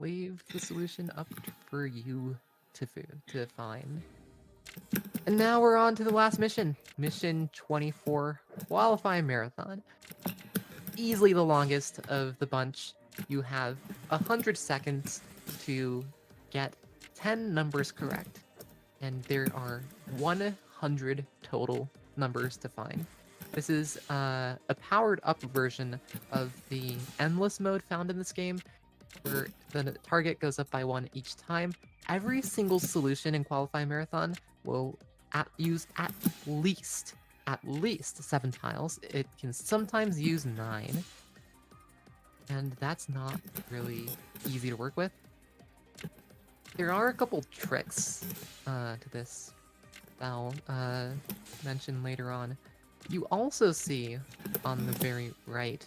leave the solution up for you to find. And now we're on to the last mission. Mission 24, Qualifying Marathon. Easily the longest of the bunch. You have 100 seconds to get 10 numbers correct. And there are 100 total numbers to find. This is a powered up version of the endless mode found in this game, where the target goes up by 1 each time. Every single solution in Qualify Marathon will use at least 7 tiles. It can sometimes use 9, and that's not really easy to work with. There are a couple tricks to this that I'll mention later on. You also see on the very right,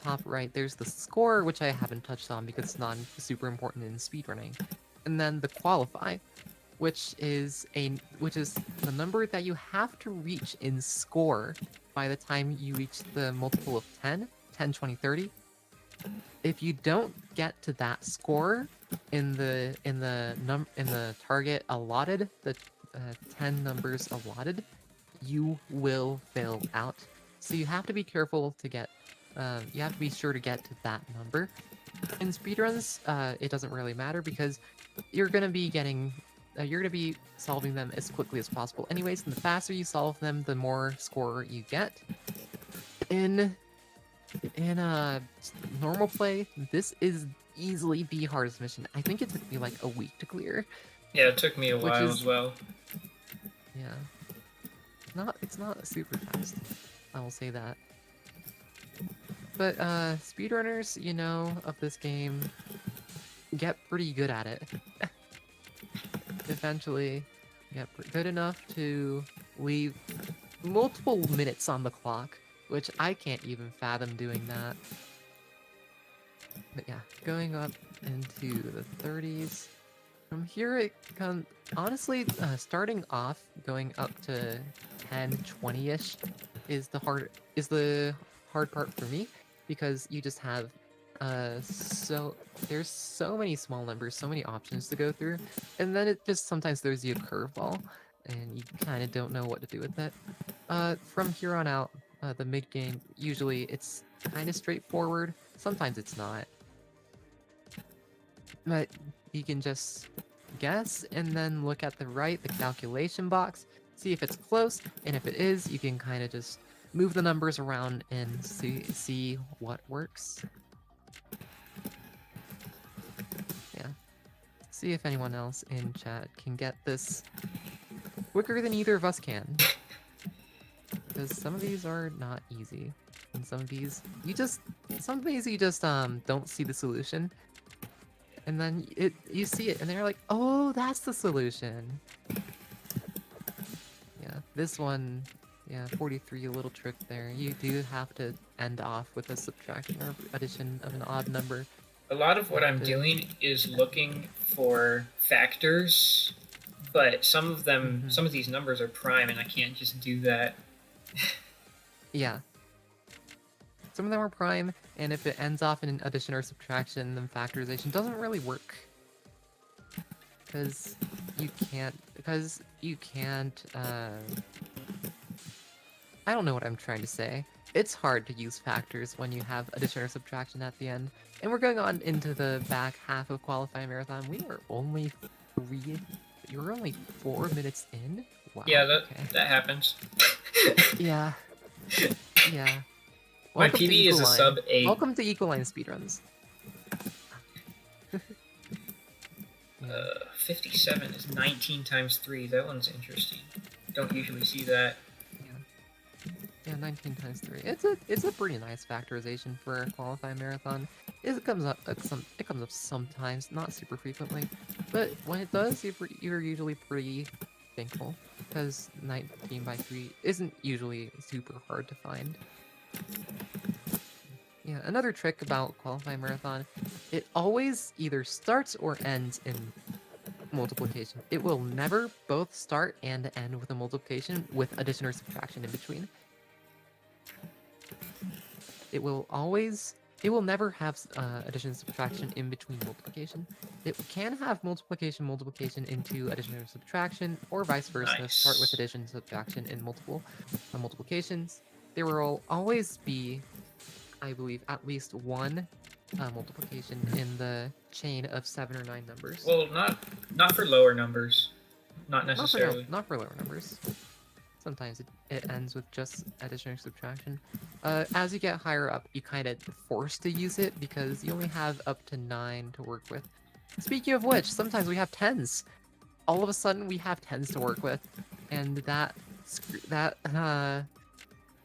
top right, there's the score, which I haven't touched on because it's not super important in speedrunning. And then the qualify, which is the number that you have to reach in score by the time you reach the multiple of 10, 20, 30. If you don't get to that score in the target allotted, the 10 numbers allotted, you will fail out. So you have to be careful to get, you have to be sure to get to that number. In speedruns, it doesn't really matter because you're gonna be solving them as quickly as possible anyways, and the faster you solve them, the more score you get. In normal play, this is easily the hardest mission. I think it took me like a week to clear. Yeah, it took me a while as well. Yeah. It's not super fast. I will say that. But speedrunners, you know, of this game get pretty good at it. Eventually get good enough to leave multiple minutes on the clock, which I can't even fathom doing that. But yeah, going up into the 30s. From here it comes, honestly, starting off going up to 10, 20-ish is the hard part for me, because you just have there's so many small numbers, so many options to go through, and then it just sometimes throws you a curveball, and you kind of don't know what to do with it. From here on out, the mid game, usually it's kind of straightforward. Sometimes it's not. But you can just guess and then look at the right, the calculation box, see if it's close, and if it is, you can kind of just move the numbers around and see what works. Yeah. See if anyone else in chat can get this quicker than either of us can. Because some of these are not easy. And some of these you just don't see the solution. And then you see it and they're like, oh, that's the solution. Yeah, this one, yeah, 43, a little trick there. You do have to end off with a subtraction or addition of an odd number. A lot of what I'm doing is looking for factors, but some of them, some of these numbers are prime, and I can't just do that. Yeah. Some of them are prime, and if it ends off in an addition or subtraction, then factorization doesn't really work. Because you can't, I don't know what I'm trying to say. It's hard to use factors when you have addition or subtraction at the end. And we're going on into the back half of Qualifying Marathon. We are only you're only 4 minutes in? Wow. Yeah, that happens. Yeah. Yeah. My PB is a sub 8. Welcome to Equaline speedruns. 57 is 19 times 3. That one's interesting. Don't usually see that. Yeah, 19 times 3. It's a pretty nice factorization for a qualifying marathon. It comes up sometimes, not super frequently, but when it does, you're usually pretty thankful, because 19 by 3 isn't usually super hard to find. Yeah, another trick about qualifying marathon, it always either starts or ends in multiplication. It will never both start and end with a multiplication with addition or subtraction in between. It will always it will never have addition and subtraction in between multiplication. It can have multiplication into addition or subtraction, or vice versa. Start with Nice. addition, subtraction, and multiplications. There will always be, I believe, at least one multiplication in the chain of 7 or 9 numbers. Well, not for lower numbers, not necessarily. Not for lower numbers. Sometimes it ends with just addition or subtraction. As you get higher up, you kind of forced to use it because you only have up to 9 to work with. Speaking of which, sometimes we have 10s. All of a sudden, we have 10s to work with, and that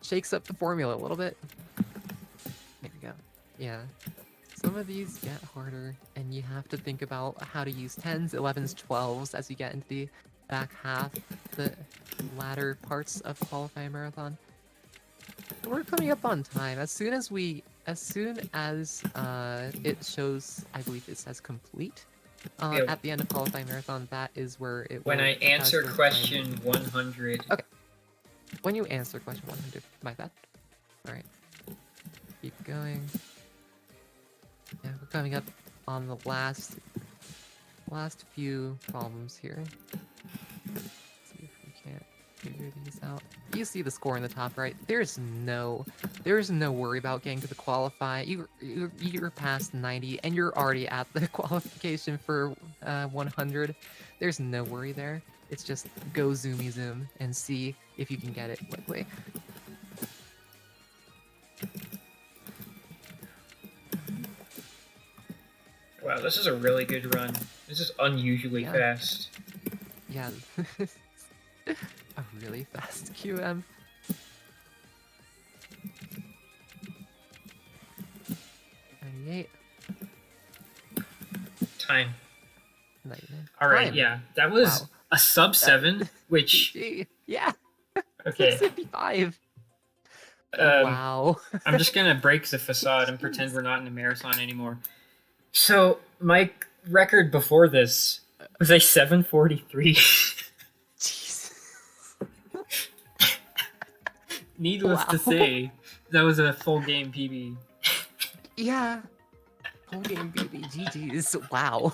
shakes up the formula a little bit. There we go. Yeah. Some of these get harder, and you have to think about how to use 10s, 11s, 12s as you get into the back half, the latter parts of Qualify Marathon. We're coming up on time. As soon as it shows, I believe it says complete. Yeah. At the end of Qualify Marathon, that is where it When will I answer has the question time. 100. Okay. When you answer question 100, my bad. Alright. Keep going. Yeah, we're coming up on the last few problems here. Let's see if we can't figure these out. You see the score in the top right. There's no worry about getting to the qualify. You're past 90 and you're already at the qualification for 100. There's no worry there. It's just go zoomy zoom and see if you can get it quickly. Wow, this is a really good run. This is unusually fast. Yeah. A really fast QM. Time. 99. All right, Time. yeah, that was Wow. a sub 7, which yeah. okay. 55. Um, Wow. I'm just gonna break the facade and pretend we're not in a marathon anymore. So my record before this was a 7:43. Jesus. Needless to Wow. say, that was a full game PB. Yeah. Whole game BB. GG's. Wow.